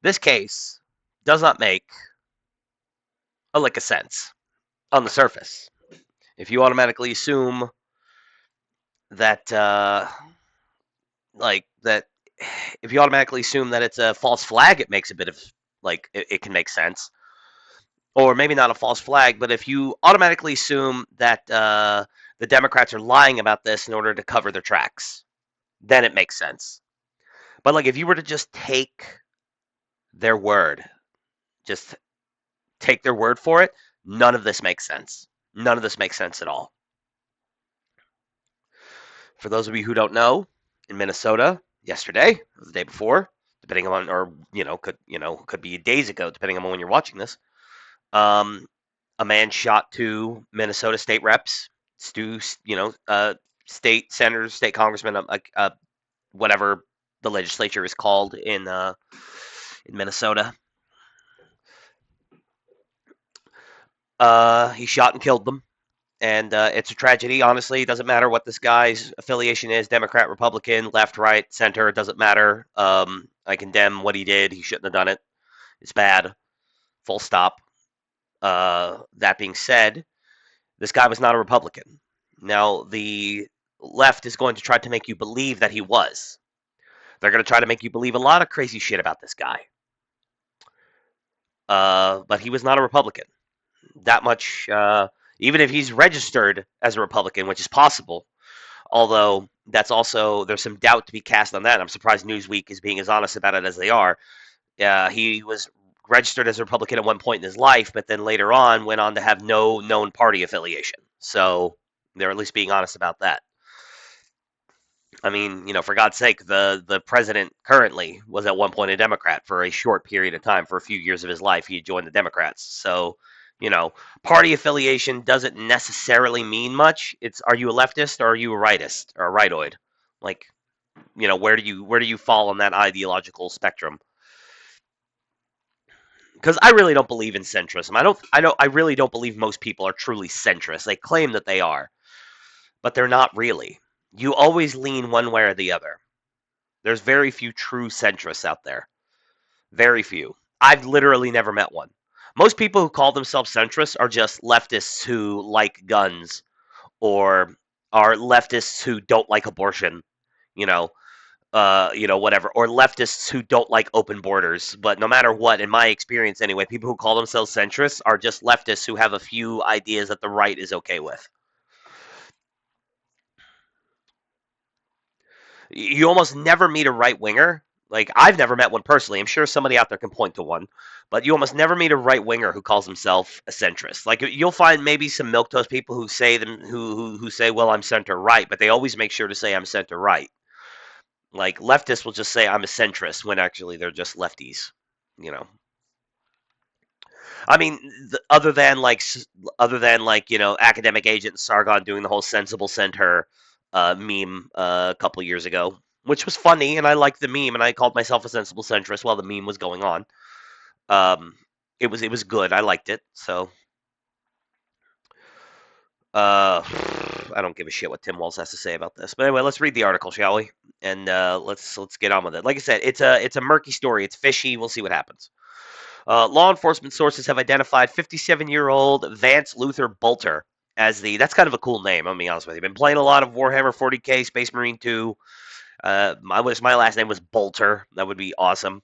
This case does not make a lick of sense on the surface. If you automatically assume that, like that, if you automatically assume that it's a false flag, it makes a bit of it can make sense. Or maybe not a false flag, but if you automatically assume that the Democrats are lying about this in order to cover their tracks, then it makes sense. But like if you were to just take their word, just take their word for it, none of this makes sense. None of this makes sense at all. For those of you who don't know, in Minnesota yesterday, or the day before, depending on, or could be days ago, depending on when you're watching this, a man shot two Minnesota state reps, state senators, state congressmen, whatever the legislature is called in Minnesota. He shot and killed them. And it's a tragedy. Honestly, it doesn't matter what this guy's affiliation is, Democrat, Republican, left, right, center. It doesn't matter. I condemn what he did. He shouldn't have done it. It's bad. Full stop. That being said, this guy was not a Republican. Now, the left is going to try to make you believe that he was. They're going to try to make you believe a lot of crazy shit about this guy. But he was not a Republican. That much, even if he's registered as a Republican, which is possible, although that's also, there's some doubt to be cast on that. I'm surprised Newsweek is being as honest about it as they are. He was registered as a Republican at one point in his life, but then later on went on to have no known party affiliation. So they're at least being honest about that. I mean, for God's sake, the president currently was at one point a Democrat for a short period of time. For a few years of his life, he joined the Democrats. So, party affiliation doesn't necessarily mean much. It's, are you a leftist or are you a rightist or a rightoid? Like, where do you fall on that ideological spectrum? Because I really don't believe in centrism. I really don't believe most people are truly centrist. They claim that they are, but they're not really. You always lean one way or the other. There's very few true centrists out there. Very few. I've literally never met one. Most people who call themselves centrists are just leftists who like guns, or are leftists who don't like abortion, you know, whatever, or leftists who don't like open borders. But no matter what, in my experience anyway, people who call themselves centrists are just leftists who have a few ideas that the right is okay with. You almost never meet a right winger. Like, I've never met one personally. I'm sure somebody out there can point to one, but you almost never meet a right winger who calls himself a centrist. Like, you'll find maybe some milquetoast people who say who say, "Well, I'm center right," but they always make sure to say I'm center right. Like, leftists will just say I'm a centrist when actually they're just lefties. You know, I mean, other than like academic agent Sargon doing the whole sensible center meme a couple years ago, which was funny, and I liked the meme, and I called myself a sensible centrist while the meme was going on. Um, it was good. I liked it. So uh, I don't give a shit what Tim Walz has to say about this. But anyway, let's read the article, shall we? And let's get on with it. Like I said, it's a murky story. It's fishy. We'll see what happens. Law enforcement sources have identified 57-year-old Vance Luther Boelter as the. That's kind of a cool name. I'll be honest with you. Been playing a lot of Warhammer 40k, Space Marine 2. My last name was Boelter. That would be awesome.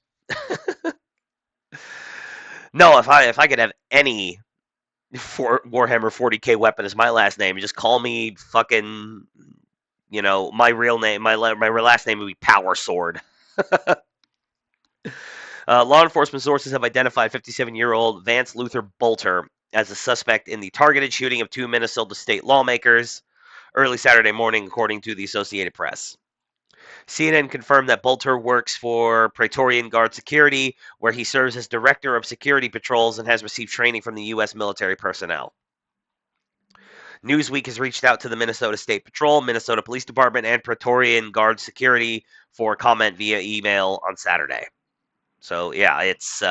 No, if I could have any Warhammer 40k weapon as my last name, just call me fucking. My real name, my last name would be Power Sword. Law enforcement sources have identified 57-year-old Vance Luther Boelter as a suspect in the targeted shooting of two Minnesota state lawmakers early Saturday morning, according to the Associated Press. CNN confirmed that Boelter works for Praetorian Guard Security, where he serves as director of security patrols and has received training from the U.S. military personnel. Newsweek has reached out to the Minnesota State Patrol, Minnesota Police Department, and Praetorian Guard Security for comment via email on Saturday. So, yeah, it's,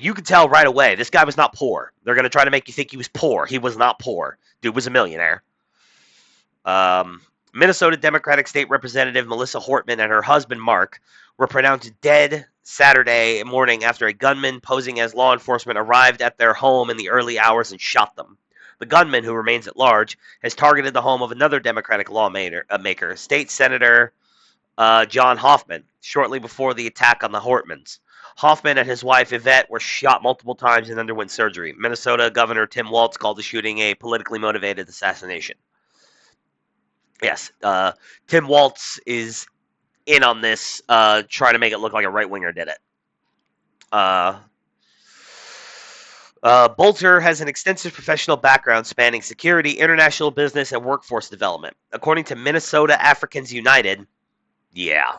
you can tell right away, this guy was not poor. They're going to try to make you think he was poor. He was not poor. Dude was a millionaire. Minnesota Democratic State Representative Melissa Hortman and her husband, Mark, were pronounced dead Saturday morning after a gunman posing as law enforcement arrived at their home in the early hours and shot them. The gunman, who remains at large, has targeted the home of another Democratic lawmaker, State Senator John Hoffman, shortly before the attack on the Hortmans. Hoffman and his wife Yvette were shot multiple times and underwent surgery. Minnesota Governor Tim Walz called the shooting a politically motivated assassination. Yes, Tim Walz is in on this, trying to make it look like a right winger did it. Boelter has an extensive professional background spanning security, international business, and workforce development. According to Minnesota Africans United, yeah.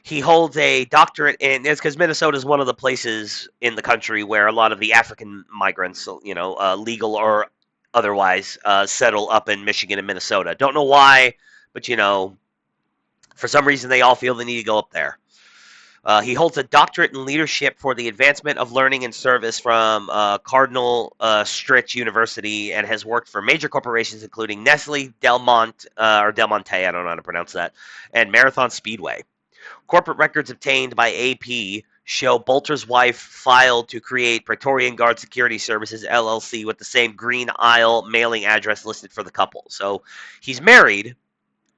He holds a doctorate in, it's because Minnesota is one of the places in the country where a lot of the African migrants, legal or otherwise, settle up in Michigan and Minnesota. Don't know why, but for some reason they all feel the need to go up there. He holds a doctorate in leadership for the advancement of learning and service from Cardinal Stritch University, and has worked for major corporations including Nestle, Del Monte, I don't know how to pronounce that, and Marathon Speedway. Corporate records obtained by AP show Boelter's wife filed to create Praetorian Guard Security Services LLC with the same Green Isle mailing address listed for the couple. So he's married,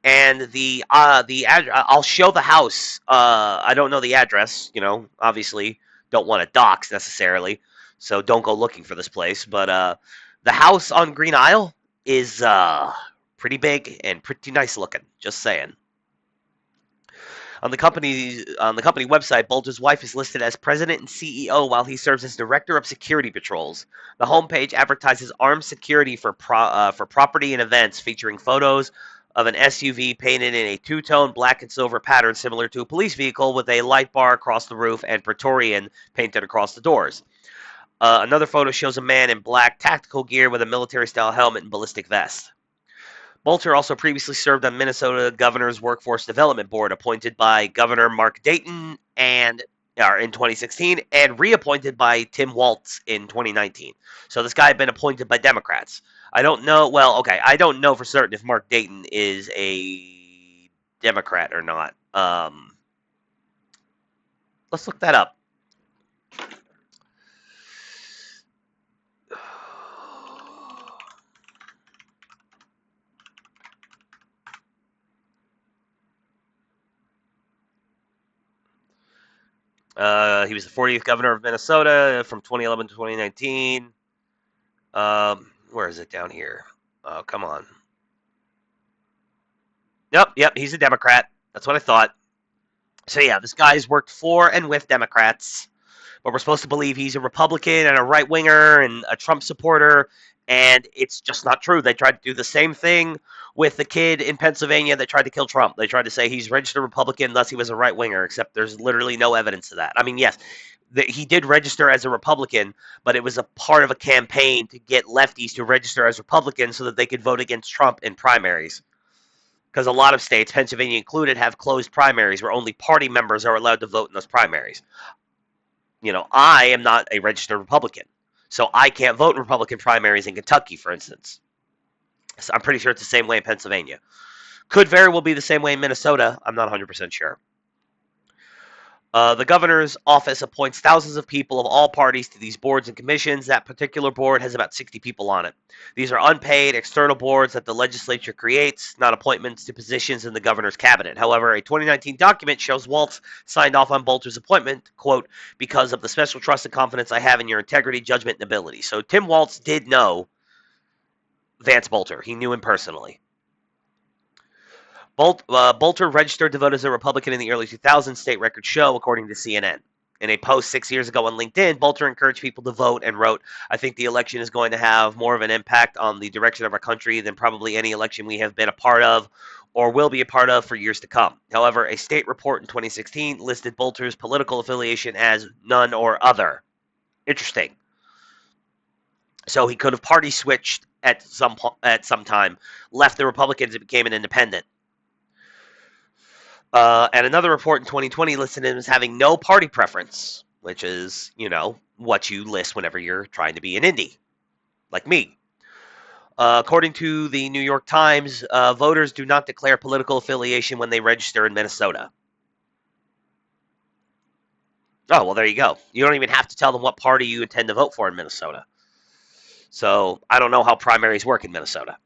and I'll show the house. I don't know the address. Obviously don't want to dox necessarily, so don't go looking for this place. But the house on Green Isle is pretty big and pretty nice looking. Just saying. On the company website, Boelter's wife is listed as president and CEO while he serves as director of security patrols. The homepage advertises armed security for property and events, featuring photos of an SUV painted in a two-tone black and silver pattern similar to a police vehicle, with a light bar across the roof and Praetorian painted across the doors. Another photo shows a man in black tactical gear with a military-style helmet and ballistic vest. Boelter also previously served on Minnesota Governor's Workforce Development Board, appointed by Governor Mark Dayton in 2016, and reappointed by Tim Walz in 2019. So this guy had been appointed by Democrats. I don't know. Well, okay, I don't know for certain if Mark Dayton is a Democrat or not. Let's look that up. He was the 40th governor of Minnesota from 2011 to 2019. Where is it down here? Oh, come on. Yep, he's a Democrat. That's what I thought. So yeah, this guy's worked for and with Democrats, but we're supposed to believe he's a Republican and a right winger and a Trump supporter, and it's just not true. They tried to do the same thing with the kid in Pennsylvania that tried to kill Trump. They tried to say he's registered Republican, thus he was a right winger, except there's literally no evidence of that. I mean, yes, he did register as a Republican, but it was a part of a campaign to get lefties to register as Republicans so that they could vote against Trump in primaries. Because a lot of states, Pennsylvania included, have closed primaries where only party members are allowed to vote in those primaries. I am not a registered Republican, so I can't vote in Republican primaries in Kentucky, for instance. So I'm pretty sure it's the same way in Pennsylvania. Could very well be the same way in Minnesota. I'm not 100% sure. The governor's office appoints thousands of people of all parties to these boards and commissions. That particular board has about 60 people on it. These are unpaid external boards that the legislature creates, not appointments to positions in the governor's cabinet. However, a 2019 document shows Walz signed off on Boelter's appointment, quote, because of the special trust and confidence I have in your integrity, judgment, and ability. So Tim Walz did know Vance Boelter. He knew him personally. Boelter registered to vote as a Republican in the early 2000s, state records show, according to CNN. In a post 6 years ago on LinkedIn, Boelter encouraged people to vote and wrote, I think the election is going to have more of an impact on the direction of our country than probably any election we have been a part of or will be a part of for years to come. However, a state report in 2016 listed Boelter's political affiliation as none or other. Interesting. So he could have party switched at some time, left the Republicans and became an independent. And another report in 2020 listed him as having no party preference, which is, what you list whenever you're trying to be an indie, like me. According to the New York Times, voters do not declare political affiliation when they register in Minnesota. Oh, well, there you go. You don't even have to tell them what party you intend to vote for in Minnesota. So I don't know how primaries work in Minnesota.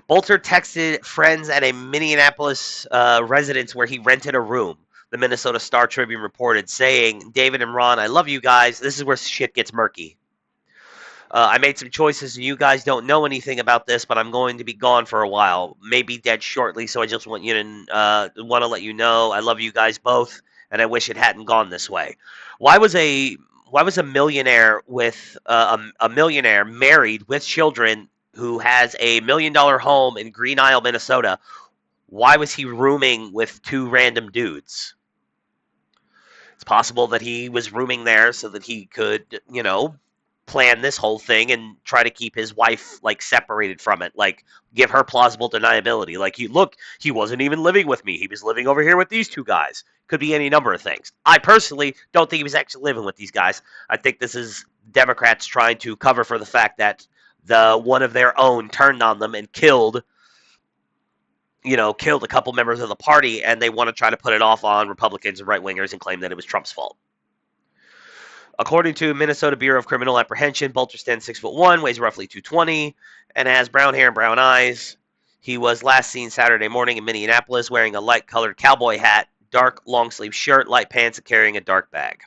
Boelter texted friends at a Minneapolis residence where he rented a room. The Minnesota Star Tribune reported, saying, David and Ron, I love you guys. This is where shit gets murky. I made some choices, and you guys don't know anything about this, but I'm going to be gone for a while. Maybe dead shortly, so I just want you to want to let you know I love you guys both, and I wish it hadn't gone this way. Why was a millionaire with a millionaire married with children who has $1 million home in Green Isle, Minnesota? Why was he rooming with two random dudes? It's possible that he was rooming there so that he could, plan this whole thing and try to keep his wife like separated from it, like give her plausible deniability. Like, you look, he wasn't even living with me. He was living over here with these two guys. Could be any number of things. I personally don't think he was actually living with these guys. I think this is Democrats trying to cover for the fact that the one of their own turned on them and killed a couple members of the party, and they want to try to put it off on Republicans and right wingers and claim that it was Trump's fault. According to Minnesota Bureau of Criminal Apprehension, Boelter stands 6'1", weighs roughly 220, and has brown hair and brown eyes. He was last seen Saturday morning in Minneapolis wearing a light-colored cowboy hat, dark long-sleeve shirt, light pants, and carrying a dark bag.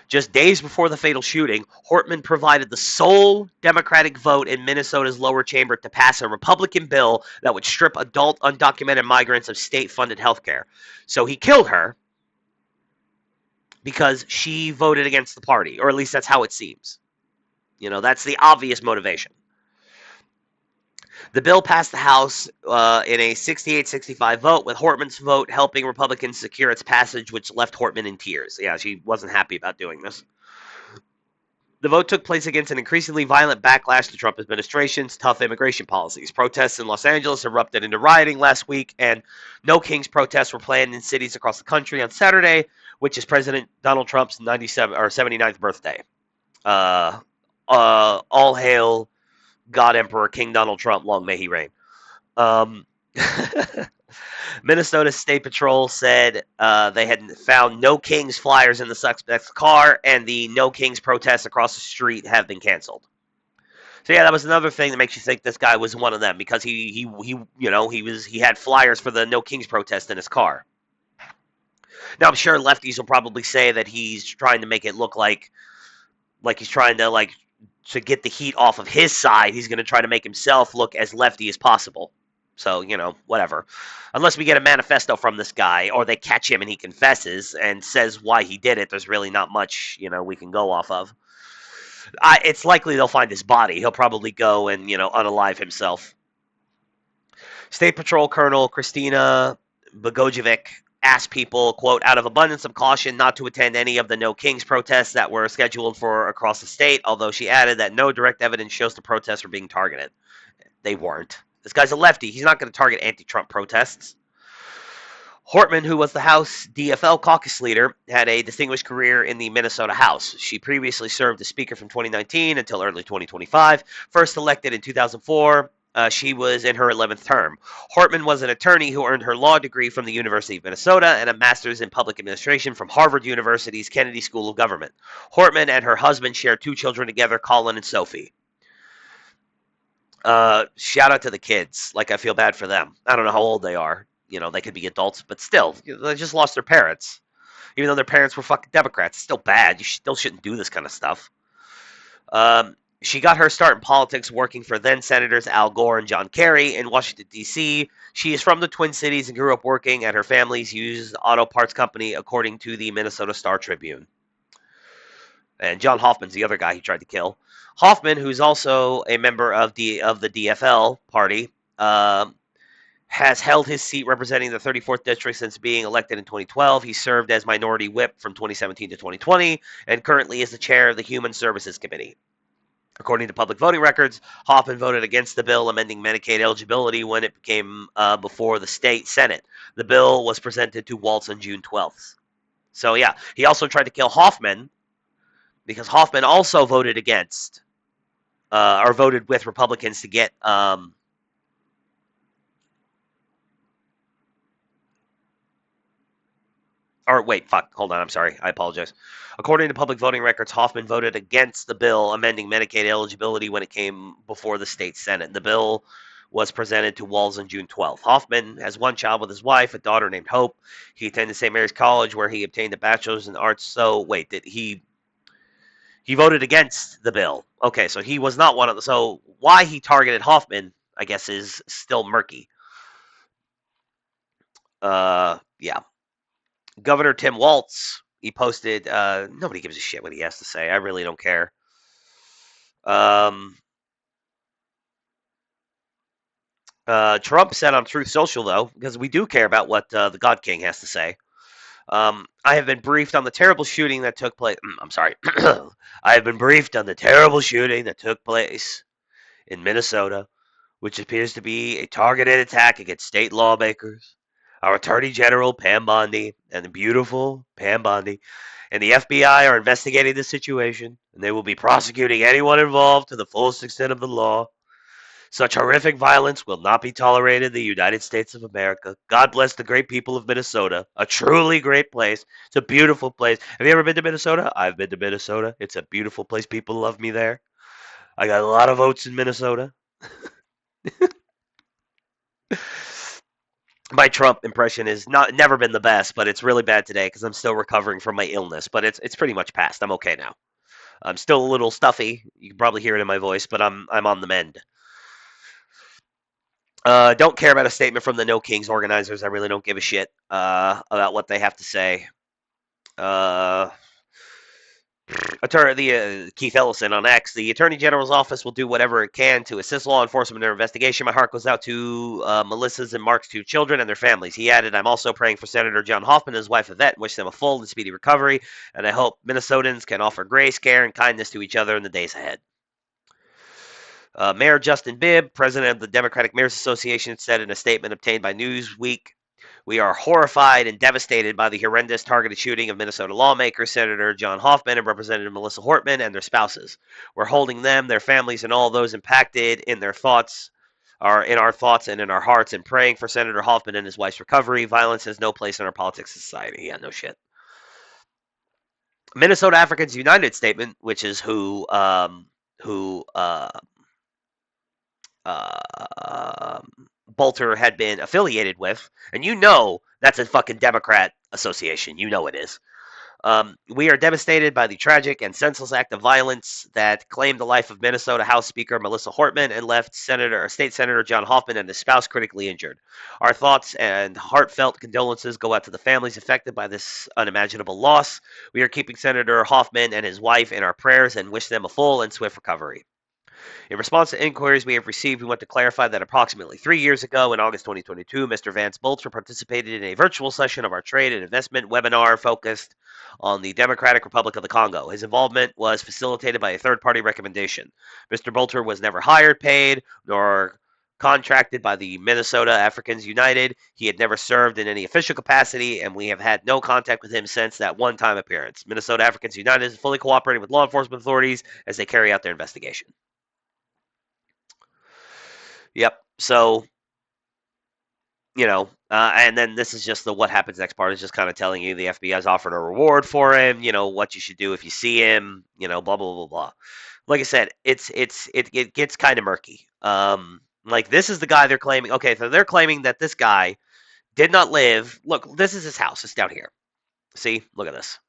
Just days before the fatal shooting, Hortman provided the sole Democratic vote in Minnesota's lower chamber to pass a Republican bill that would strip adult undocumented migrants of state-funded health care. So he killed her because she voted against the party, or at least that's how it seems. That's the obvious motivation. The bill passed the House in a 68-65 vote, with Hortman's vote helping Republicans secure its passage, which left Hortman in tears. Yeah, she wasn't happy about doing this. The vote took place against an increasingly violent backlash to Trump administration's tough immigration policies. Protests in Los Angeles erupted into rioting last week, and No Kings protests were planned in cities across the country on Saturday, which is President Donald Trump's 79th birthday. All hail God Emperor King Donald Trump, long may he reign. Minnesota State Patrol said they had found No Kings flyers in the suspect's car, and the No Kings protests across the street have been canceled. So yeah, that was another thing that makes you think this guy was one of them, because he had flyers for the No Kings protest in his car. Now I'm sure lefties will probably say that he's trying to make it look like he's trying to get the heat off of his side. He's going to try to make himself look as lefty as possible. So, whatever. Unless we get a manifesto from this guy, or they catch him and he confesses and says why he did it, there's really not much, we can go off of. It's likely they'll find his body. He'll probably go and, unalive himself. State Patrol Colonel Christina Bogojevic asked people, quote, out of abundance of caution not to attend any of the No Kings protests that were scheduled for across the state, although she added that no direct evidence shows the protests were being targeted. They weren't. This guy's a lefty. He's not going to target anti-Trump protests. Hortman, who was the House DFL caucus leader, had a distinguished career in the Minnesota House. She previously served as Speaker from 2019 until early 2025. First elected in 2004, she was in her 11th term. Hortman was an attorney who earned her law degree from the University of Minnesota and a master's in public administration from Harvard University's Kennedy School of Government. Hortman and her husband share 2 children together, Colin and Sophie. Shout out to the kids. I feel bad for them. I don't know how old they are. They could be adults, but still, they just lost their parents. Even though their parents were fucking Democrats, it's still bad. You still shouldn't do this kind of stuff. She got her start in politics working for then Senators Al Gore and John Kerry in Washington, D.C. She is from the Twin Cities and grew up working at her family's used auto parts company, according to the Minnesota Star Tribune. And John Hoffman's the other guy he tried to kill. Hoffman, who's also a member of the DFL party, has held his seat representing the 34th district since being elected in 2012. He served as minority whip from 2017 to 2020 and currently is the chair of the Human Services Committee. According to public voting records, Hoffman voted against the bill amending Medicaid eligibility when it came before the state Senate. The bill was presented to Walz on June 12th. So yeah, he also tried to kill Hoffman because Hoffman also voted against or voted with Republicans to get Or wait, fuck, hold on, I'm sorry, I apologize. According to public voting records, Hoffman voted against the bill amending Medicaid eligibility when it came before the state Senate. The bill was presented to Walz on June 12th. Hoffman has one child with his wife, a daughter named Hope. He attended St. Mary's College, where he obtained a bachelor's in arts. So, wait, did he voted against the bill? Okay, so he was not one of the. So, why he targeted Hoffman, I guess, is still murky. Yeah. Governor Tim Walz, he posted, nobody gives a shit what he has to say. I really don't care. Trump said on Truth Social, though, because we do care about what the God King has to say. I have been briefed on the terrible shooting that took place. I'm sorry. I have been briefed on the terrible shooting that took place in Minnesota, which appears to be a targeted attack against state lawmakers. Our Attorney General, Pam Bondi, and the beautiful Pam Bondi, and the FBI are investigating the situation, and they will be prosecuting anyone involved to the fullest extent of the law. Such horrific violence will not be tolerated in the United States of America. God bless the great people of Minnesota. A truly great place. It's a beautiful place. Have you ever been to Minnesota? I've been to Minnesota. It's a beautiful place. People love me there. I got a lot of votes in Minnesota. My Trump impression is never been the best, but it's really bad today because I'm still recovering from my illness. But it's pretty much past. I'm okay now. I'm still a little stuffy. You can probably hear it in my voice, but I'm on the mend. Don't care about a statement from the No Kings organizers. I really don't give a shit about what they have to say. Keith Ellison on X, the Attorney General's office will do whatever it can to assist law enforcement in their investigation. My heart goes out to Melissa's and Mark's two children and their families. He added, I'm also praying for Senator John Hoffman and his wife Yvette and wish them a full and speedy recovery, and I hope Minnesotans can offer grace, care, and kindness to each other in the days ahead. Mayor Justin Bibb, president of the Democratic Mayors Association, said in a statement obtained by Newsweek, we are horrified and devastated by the horrendous targeted shooting of Minnesota lawmaker Senator John Hoffman and Representative Melissa Hortman and their spouses. We're holding them, their families, and all those impacted in their thoughts, are in our thoughts and in our hearts, and praying for Senator Hoffman and his wife's recovery. Violence has no place in our politics and society. Yeah, no shit. Minnesota Africans United statement, which is who Boelter had been affiliated with, and you know that's a fucking Democrat association. You know it is. We are devastated by the tragic and senseless act of violence that claimed the life of Minnesota House Speaker Melissa Hortman and left State Senator John Hoffman and his spouse critically injured. Our thoughts and heartfelt condolences go out to the families affected by this unimaginable loss. We are keeping Senator Hoffman and his wife in our prayers and wish them a full and swift recovery. In response to inquiries we have received, we want to clarify that approximately 3 years ago, in August 2022, Mr. Vance Boelter participated in a virtual session of our trade and investment webinar focused on the Democratic Republic of the Congo. His involvement was facilitated by a third-party recommendation. Mr. Boelter was never hired, paid, nor contracted by the Minnesota Africans United. He had never served in any official capacity, and we have had no contact with him since that one-time appearance. Minnesota Africans United is fully cooperating with law enforcement authorities as they carry out their investigation. Yep. So, and then this is just the what happens next part is just kind of telling you the FBI's offered a reward for him, what you should do if you see him, blah, blah, blah, blah. Like I said, it gets kind of murky. Like this is the guy they're claiming. Okay, so they're claiming that this guy did not live. Look, this is his house. It's down here. See, look at this.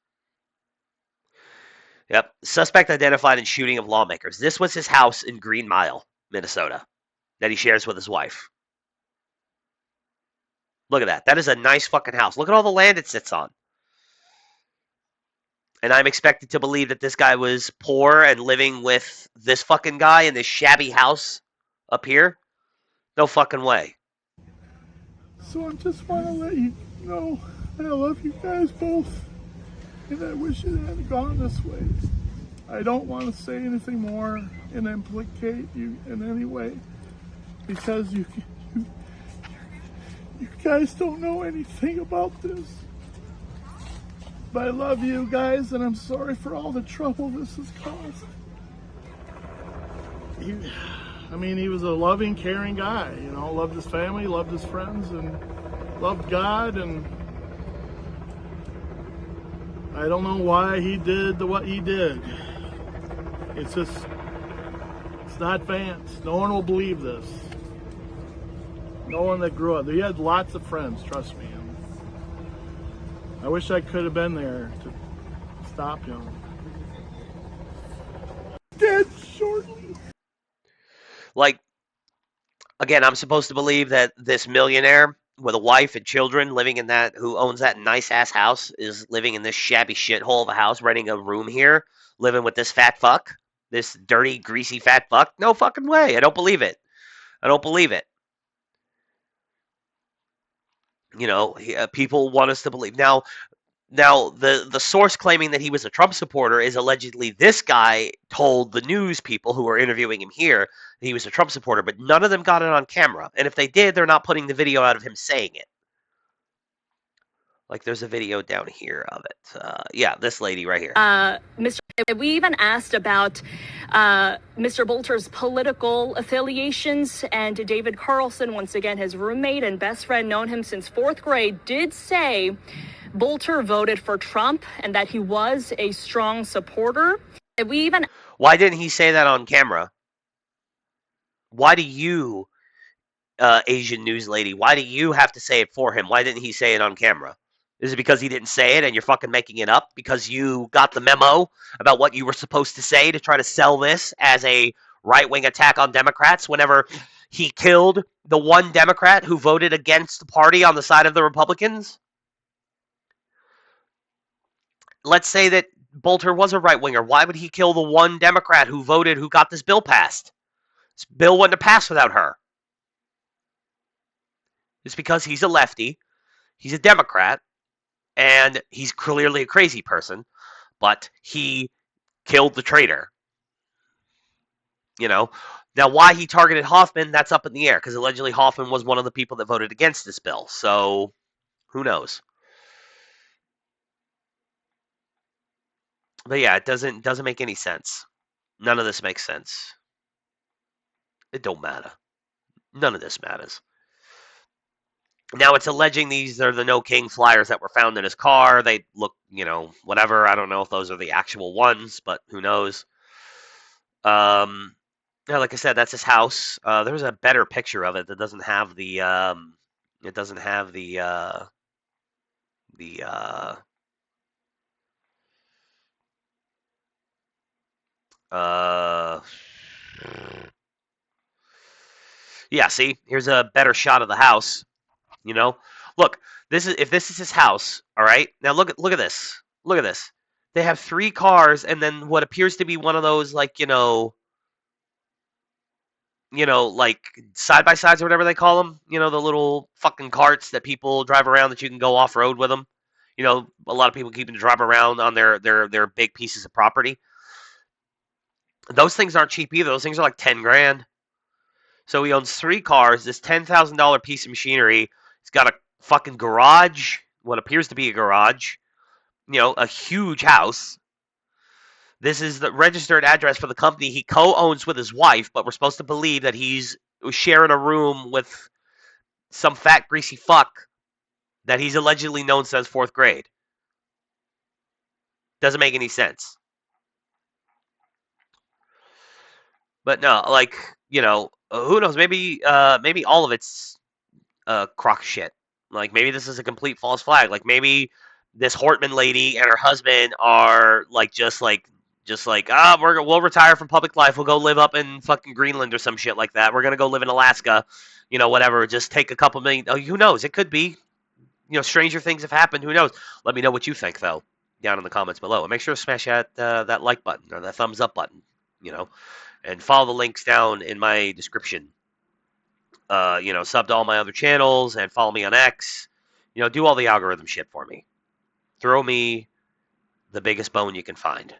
Yep. Suspect identified in shooting of lawmakers. This was his house in Green Mile, Minnesota, that he shares with his wife. Look at that. That is a nice fucking house. Look at all the land it sits on. And I'm expected to believe that this guy was poor and living with this fucking guy in this shabby house up here? No fucking way. So I just want to let you know that I love you guys both, and I wish it hadn't gone this way. I don't want to say anything more and implicate you in any way, because you guys don't know anything about this. But I love you guys, and I'm sorry for all the trouble this has caused. He was a loving, caring guy, loved his family, loved his friends, and loved God, and I don't know why he did what he did. It's just, it's not Vance. No one will believe this. No one that grew up. He had lots of friends, trust me. I wish I could have been there to stop him. Dead shortly. Like, again, I'm supposed to believe that this millionaire with a wife and children living in that, who owns that nice ass house, is living in this shabby shithole of a house, renting a room here, living with this fat fuck, this dirty, greasy fat fuck. No fucking way. I don't believe it. I don't believe it. You know, people want us to believe. Now, the source claiming that he was a Trump supporter is allegedly this guy told the news people who were interviewing him here that he was a Trump supporter, but none of them got it on camera. And if they did, they're not putting the video out of him saying it. Like, there's a video down here of it. Yeah, this lady right here. Mr. We even asked about Mr. Boelter's political affiliations, and David Carlson, once again, his roommate and best friend, known him since fourth grade, did say Boelter voted for Trump and that he was a strong supporter. We even... Why didn't he say that on camera? Why do you, Asian news lady, why do you have to say it for him? Why didn't he say it on camera? Is it because he didn't say it and you're fucking making it up because you got the memo about what you were supposed to say to try to sell this as a right-wing attack on Democrats whenever he killed the one Democrat who voted against the party on the side of the Republicans? Let's say that Boelter was a right-winger. Why would he kill the one Democrat who voted, who got this bill passed? This bill wouldn't have passed without her. It's because he's a lefty, he's a Democrat, and he's clearly a crazy person, but he killed the traitor. You know? Now, why he targeted Hoffman, that's up in the air, because allegedly Hoffman was one of the people that voted against this bill. So, who knows? But yeah, it doesn't make any sense. None of this makes sense. It don't matter. None of this matters. Now, it's alleging these are the No King flyers that were found in his car. They look, whatever. I don't know if those are the actual ones, but who knows. Yeah, like I said, that's his house. There's a better picture of it that doesn't have the, it doesn't have the, yeah, see, here's a better shot of the house. Look, if this is his house, all right. Now look at this. Look at this. They have 3 cars, and then what appears to be one of those like like side by sides or whatever they call them. The little fucking carts that people drive around that you can go off road with them. A lot of people keep them to drive around on their big pieces of property. Those things aren't cheap either. Those things are like 10 grand. So he owns 3 cars. This $10,000 piece of machinery. He's got a fucking garage, what appears to be a garage, a huge house. This is the registered address for the company he co-owns with his wife, but we're supposed to believe that he's sharing a room with some fat, greasy fuck that he's allegedly known since 4th grade. Doesn't make any sense. But no, who knows? Maybe all of it's crock shit. Like, maybe this is a complete false flag. Like, maybe this Hortman lady and her husband are we'll retire from public life. We'll go live up in fucking Greenland or some shit like that. We're gonna go live in Alaska, whatever. Just take a couple million. Oh, who knows? It could be. Stranger things have happened. Who knows? Let me know what you think though, down in the comments below. And make sure to smash that like button or that thumbs up button. And follow the links down in my description. Sub to all my other channels and follow me on X. Do all the algorithm shit for me. Throw me the biggest bone you can find.